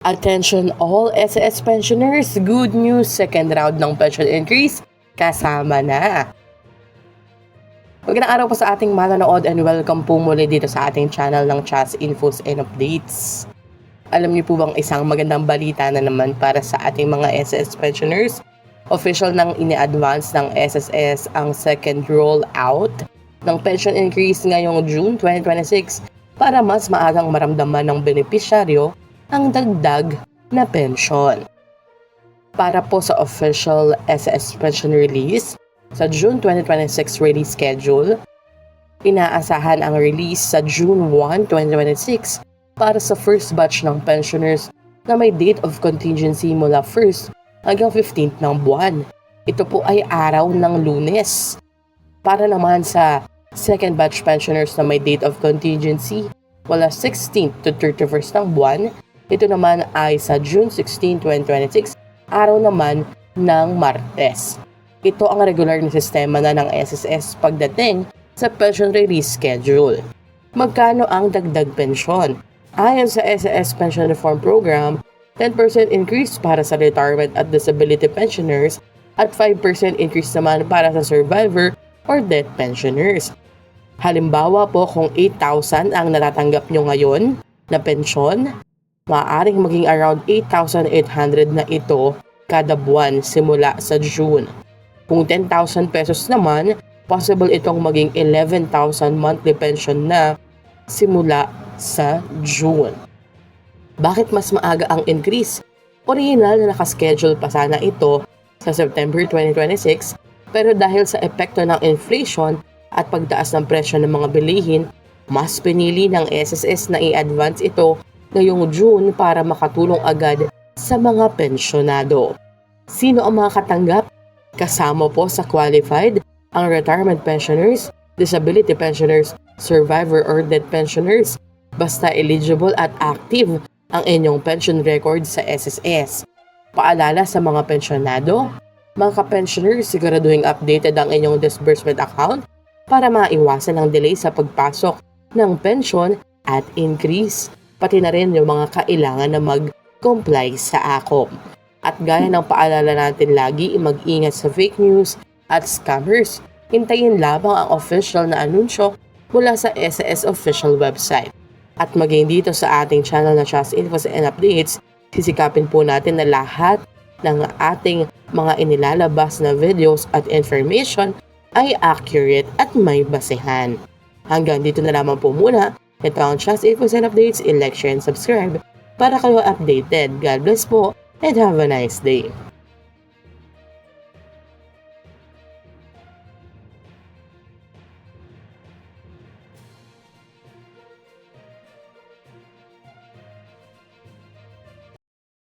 Attention all SSS pensioners, good news, second round ng pension increase kasama na. Magandang araw po sa ating manonood and welcome po muli dito sa ating channel ng Chas Infos and Updates. Alam niyo po bang isang magandang balita na naman para sa ating mga SSS pensioners? Official nang ini-advance ng SSS ang second rollout ng pension increase ngayong June 2026 para mas maagang maramdaman ng benepisyaryo ang dagdag na pensyon. Para po sa official SSS pension release, sa June 2026 release schedule, inaasahan ang release sa June 1, 2026 para sa first batch ng pensioners na may date of contingency mula 1st hanggang 15th ng buwan. Ito po ay araw ng Lunes. Para naman sa second batch pensioners na may date of contingency mula 16th to 31st ng buwan, ito naman ay sa June 16, 2026, araw naman ng Martes. Ito ang regular na sistema na ng SSS pagdating sa pension release schedule. Magkano ang dagdag pensyon? Ayon sa SSS Pension Reform Program, 10% increase para sa retirement at disability pensioners at 5% increase naman para sa survivor or death pensioners. Halimbawa po kung 8,000 ang natatanggap nyo ngayon na pensyon, maaaring maging around 8,800 na ito kada buwan simula sa June. Kung 10,000 pesos naman, possible itong maging 11,000 monthly pension na simula sa June. Bakit mas maaga ang increase? Original na nakaschedule pa sana ito sa September 2026 pero dahil sa epekto ng inflation at pagtaas ng presyo ng mga bilihin, mas pinili ng SSS na i-advance ito ngayong June para makatulong agad sa mga pensyonado. Sino ang mga katanggap? Kasama po sa qualified ang retirement pensioners, disability pensioners, survivor or death pensioners, basta eligible at active ang inyong pension record sa SSS. Paalala sa mga pensyonado, mga ka-pensioners, siguraduhin updated ang inyong disbursement account para maiwasan ang delay sa pagpasok ng pension at increase, pati na rin yung mga kailangan na mag-comply sa AKOM. At gaya ng paalala natin lagi, mag-ingat sa fake news at scammers. Hintayin lamang ang official na anunsyo mula sa SSS official website. At maging dito sa ating channel na Chas Infos and Updates, sisikapin po natin na lahat ng ating mga inilalabas na videos at information ay accurate at may basehan. Hanggang dito na lamang po muna. Ito ang Chas Infos and Updates. I-like, share, and subscribe para kayo updated. God bless po and have a nice day.